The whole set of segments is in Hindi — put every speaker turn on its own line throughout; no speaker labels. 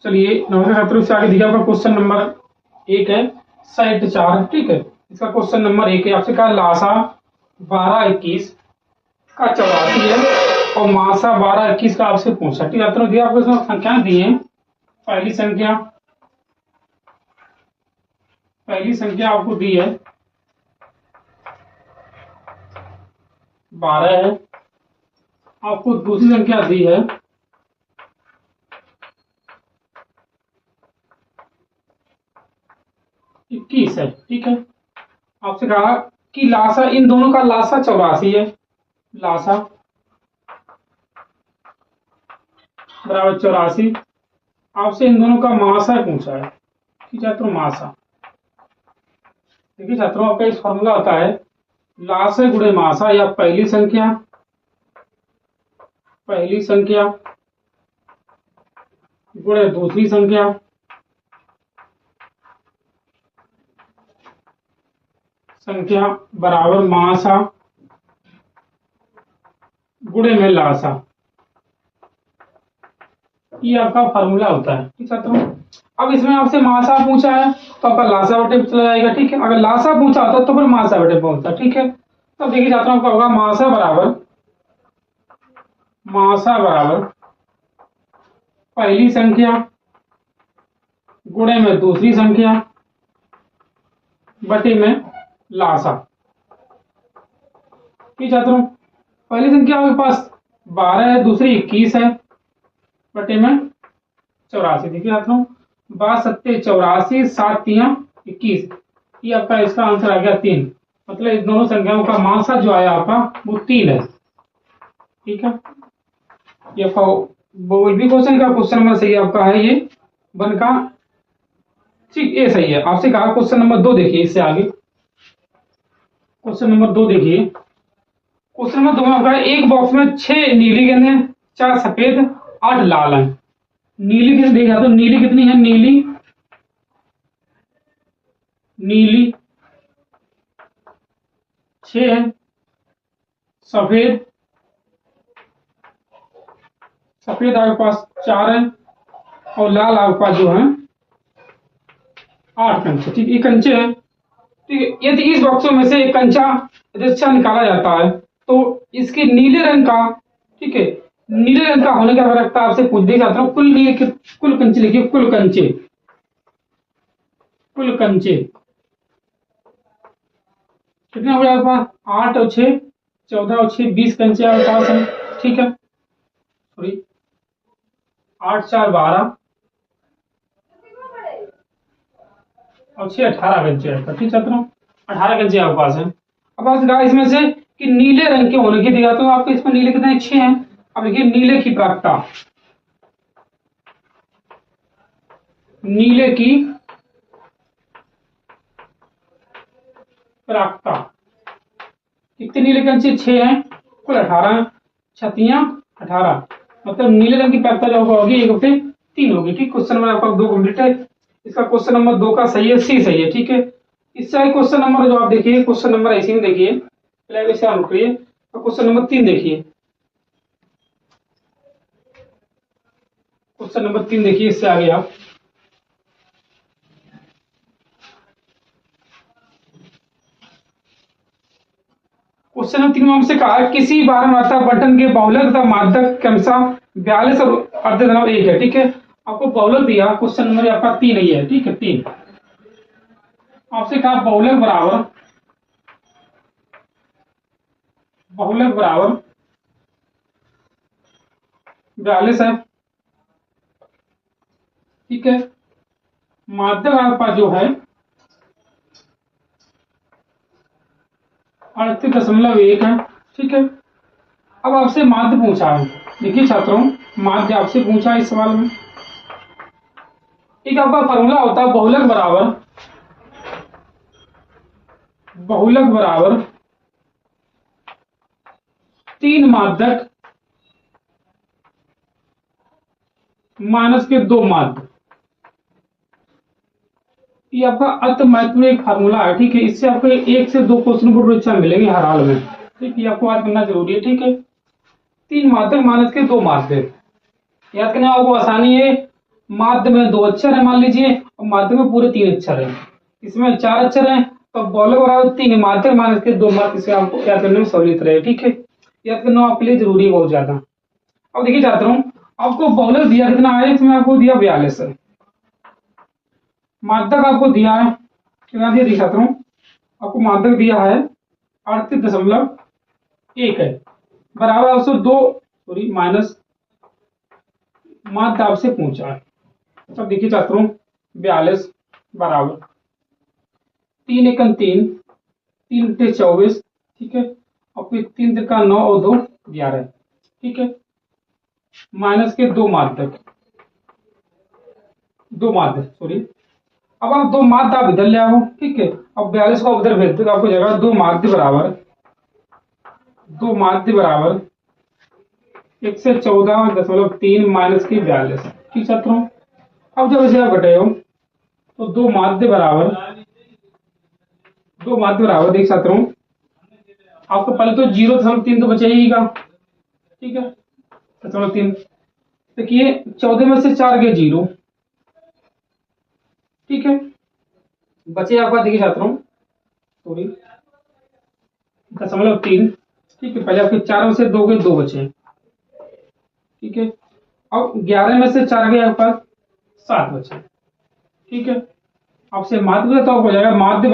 चलिए नमस्कार छात्रों, इससे आगे देखिए आपका क्वेश्चन नंबर 1 है सेट 4। ठीक है, इसका क्वेश्चन नंबर 1 है, आपसे कहा लासा 1221 का 84 है और मासा 1221 का आपसे पूछा। ठीक है छात्रों, दिया आपको इसमें संख्या दी है। पहली संख्या आपको दी है 12 है, आपको दूसरी संख्या दी है 21 है। ठीक है, आपसे कहा कि लासा, इन दोनों का लासा 84 है, लासा बराबर 84। आपसे इन दोनों का मासा पूछा है। ठीक है छात्रों, मासा देखिए छात्रों, आपका इस फॉर्मूला होता है लासा गुणे मासा, या पहली संख्या गुणे दूसरी संख्या बराबर मासा गुणे में लासा। ये आपका फॉर्मूला होता है। ठीक छात्रों, अब इसमें आपसे मासा पूछा है तो आपका लासा बटे चला जाएगा। ठीक है, अगर लासा पूछा होता तो फिर मासा बटे पहुंचता। ठीक है, तो देखिए छात्रों, आपका होगा मासा बराबर पहली संख्या गुणे में दूसरी संख्या बटे में लासा। ठीक छात्रों, पहली संख्या आपके पास 12 है, दूसरी 21 है, बटे में 84। देखिए छात्रों, 12 सत्ते 84, 7 तियां 21, ये आपका इसका आंसर आ गया 3। मतलब इस दोनों संख्याओं का मासा जो आया आपका वो 3 है। ठीक है, ये भी क्वेश्चन का क्वेश्चन नंबर सही आपका है, ये 1 का। ठीक, ये सही है। आपसे कहा क्वेश्चन नंबर 2 देखिए, इससे आगे क्वेश्चन नंबर 2 देखिए। क्वेश्चन नंबर 2 में आपका एक बॉक्स में 6 नीली गेंदें, 4 सफेद, 8 लाल है। नीली गेंद देखा तो नीली कितनी है, नीली 6 है, सफेद आपके पास 4 है और लाल आपके पास जो है 8 कंचे। ठीक, ये कंचे है। ठीक है, यदि इस बॉक्सों में से एक कंचा अच्छा निकाला जाता है तो इसके नीले रंग का, ठीक है, नीले रंग का होने का आवश्यकता आपसे पूछ दी जाता है। कुल कंचे लिखिए, कुल कंचे कितने हो गए आपके पास, 8 और 6 14 और 6 20 कंचे आपके पास है। ठीक है, सॉरी 8 4 12 और 6 18 कंचे है। ठीक छात्रों, 18 कंचे आपके पास है। अब आपसे कहा इसमें से कि नीले रंग के होने की दिया, तो आपके इसमें नीले कितने 6 हैं। अब देखिए नीले की प्राप्तता, कितने नीले कंचे 6 हैं, कुल 18, 6 18, मतलब नीले रंग की प्राप्तता जो होगी 1/3 होगी। ठीक, क्वेश्चन नंबर आपका 2 कंप्लीट है। इसका क्वेश्चन नंबर 2 का सही है, सी सही है। ठीक है, इससे आगे क्वेश्चन नंबर जो आप देखिए, क्वेश्चन नंबर ऐसे में देखिए, पहले इसे आप रुकिए, तो क्वेश्चन नंबर 3 देखिए। क्वेश्चन नंबर 3 देखिए, इससे आगे आप क्वेश्चन नंबर 3 में हमसे कहा किसी बारहमासा बटन के बहुलक तथा माध्यक क्रमशः 42 और अर्धधनाभ 1 है। ठीक है, आपको बहुलक दिया, क्वेश्चन नंबर आपका 3 ही है। ठीक है, 3 आपसे कहा बहुलक बराबर 42 है। ठीक है, माध्यक आपका जो है 38.1 है। ठीक है, अब आपसे माध्य पूछा है। देखिए छात्रों, माध्य आपसे पूछा है इस सवाल में। ठीक है, आपका फॉर्मूला होता है बहुलक बराबर 3 माध्यक माइनस के 2 माध्य। ये आपका अति महत्वपूर्ण एक फार्मूला है। ठीक है, इससे आपको 1 से 2 क्वेश्चन बोर्ड परीक्षा मिलेंगे हर हाल में। ठीक है, आपको याद करना जरूरी है। ठीक है, 3 माध्यक माइनस के 2 माध्यक याद करना आपको आसानी है। माध्य में 2 अक्षर है मान लीजिए, और माध्य में पूरे 3 अक्षर है, इसमें 4 अक्षर है, तो बहुलक बराबर 3 माध्य माइनस के 2 माध्य, इसे आपको याद करने में सहूलियत रहे। ठीक है, याद करना आपके लिए जरूरी है बहुत ज्यादा। अब देखिए छात्रों, आपको बहुलक दिया कितना है, इसमें आपको दिया 42 है, माध्यक आपको दिया है कितना दिया, देखिए छात्रों आपको माध्यक दिया है 38.1 है, बराबर आपसे 2 सॉरी माइनस माध्य आपसे पूछा है। अब देखिए छात्रों 42 बराबर 3 एकम 3, 3 × 24, ठीक है, और फिर 3 × 9 और 2 11, ठीक है, माइनस के 2 माध्यक, 2 माध्य सॉरी, अब आप 2 माध्य आप इधर ले आओ। ठीक है, अब 42 को उधर भेज दो, आपको जगह 2 माध्य बराबर 114.3 माइनस की 42। ठीक छात्रों, अब जब इसे आप घटाए हो तो 2 माध्य बराबर देख छात्रों, आपको पहले तो 0.3 तो बचेगा। ठीक है, 0.3 देखिए 14 में से 4 गए 0, ठीक है, बचे आपका देखिए छात्रों सॉरी 0.3, ठीक है, पहले आपके 4 में से 2 गए 2 बचे, ठीक है, अब 11 में से 4 गए आपका 7 बचे। ठीक है, आपसे माध्य तो हो जाएगा माध्य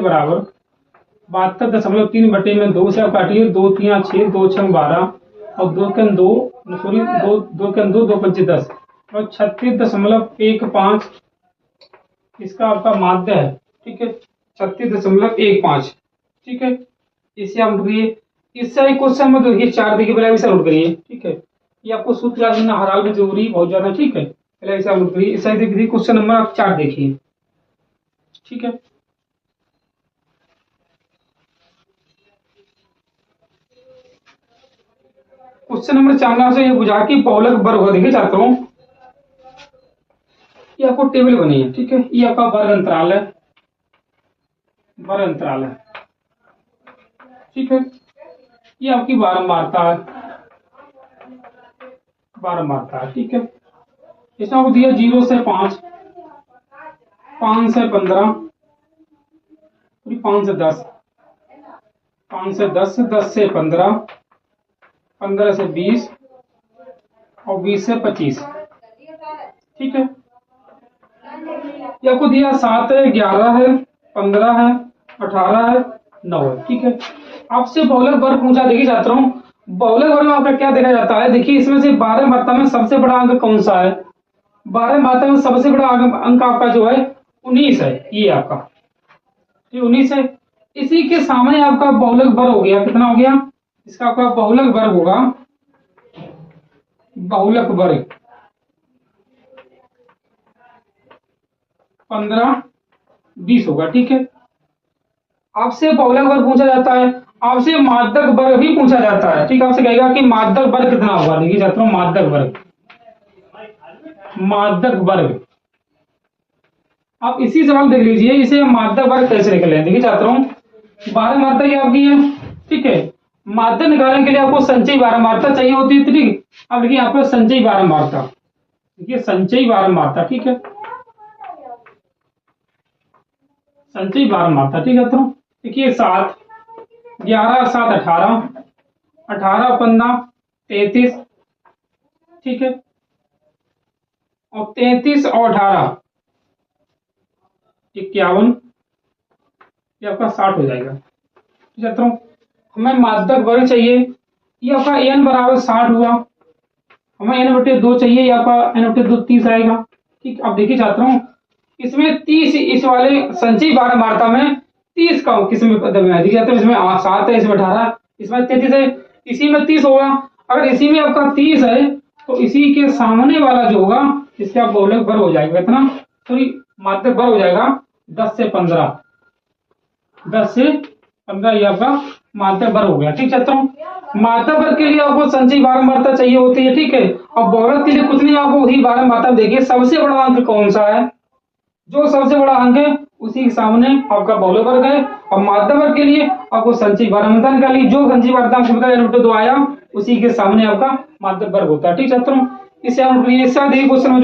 बराबर 72.3 बटे में 2 से आप काटिए, 2 3 6, 2 6 12, और 2 के 2 सॉरी 2 के 2 2 5 10, और 36.15 इसका आपका माध्य है। ठीक है, 36.15, ठीक है, इसे आप ढूंढिए। इससे क्वेश्चन में देखिए 4 देखिए, पहले इसे नोट करिए। ठीक है, ये आपको सूत्र याद करना हर हाल में जरूरी बहुत ज्यादा। ठीक है, पहले इसे आप नोट करिए। इसे देखिए क्वेश्चन नंबर आप 4 देखिए। ठीक है, क्वेश्चन नंबर 4 से ये बुझा कि बहुलक वर्ग होगा। देखिए छात्रों, ये आपको टेबल बनी है। ठीक है, ये आपका वर्ग अंतराल है, ठीक है, ये आपकी बारंबारता है, ठीक है, इसमें आपको दिया 0 से 5, 5 से 15, 5 से 10, 5 से 10, 10 से 15, 15 से 20, और 20 से 25। ठीक है, ये आपको दिया 7 है, 11 है, 15 है, 18 है, 9 है। ठीक है, आपसे बहुलक वर्ग पूछा। देखिए छात्रों, बहुलक वर्ग में आपका क्या देखा जाता है, देखिए इसमें से 12 मात्रा में सबसे बड़ा अंक कौन सा है, 12 मात्रा में सबसे बड़ा अंक आपका जो है 19 है, ये आपका 19 है। इसी के सामने आपका बहुलक वर्ग हो गया, कितना हो गया, इसका आपका बहुलक वर्ग होगा, बहुलक वर्ग 15 20 होगा। ठीक है, आपसे बहुलक वर्ग पूछा जाता है, आपसे माध्यक वर्ग भी पूछा जाता है। ठीक है, आपसे कहेगा कि माध्यक वर्ग कितना होगा। देखिए छात्रों, माध्यक वर्ग आप इसी सवाल देख लीजिए, इसे माध्यक वर्ग कैसे निकले। देखिए छात्रों, 12 मात्रा आपकी है। ठीक है, माध्यक निकालने के लिए आपको संचयी बारंबारता चाहिए होती है। ठीक, अब देखिए यहाँ पर संचयी बारंबारता, देखिए संचयी बारंबारता, ठीक है, संचयी बारंबारता। ठीक है छात्रों, देखिए 7, 11 7 18, 18 15 33, ठीक है, और 33 और 18 51, ये आपका 60 हो जाएगा। ठीक है छात्रों, हमें माध्यक वर्ग चाहिए, ये आपका n बराबर 60 हुआ, हमें n बटे 2 चाहिए, ये आपका n बटे 2 30 आएगा। ठीक, अब देखिए छात्रों, इसमें 30, इस वाले संचयी बारंबारता में 30 का किसमें पद में है। देखिए इसमें 7 है, इसमें 18, इसमें 33 है, इसी में 30 होगा। अगर इसी में आपका 30 है तो इसी के सामने वाला जो होगा इसका बहुलक वर्ग हो जाएगा, इतना सॉरी माध्यक वर्ग हो जाएगा 10 से 15, 10 से 15, ये आपका माध्यक वर्ग हो गया। ठीक छात्रों, माध्यक वर्ग के लिए आपको संचयी बारंबारता चाहिए होती है। ठीक है, और बहुलक के लिए कुछ नहीं, आपको वही बारंबारता देखिए सबसे बड़ा अंक कौन सा है, जो सबसे बड़ा अंक है उसी के सामने आपका बहुलक वर्ग है। और माध्यक वर्ग के लिए आपको संचयी बारंबारता निकालिए, जो संचयी बारंबारता आपको पता है 2 आया, उसी के सामने आपका माध्यक वर्ग होता है। ठीक छात्रों, इसे हम इससे क्वेश्चन में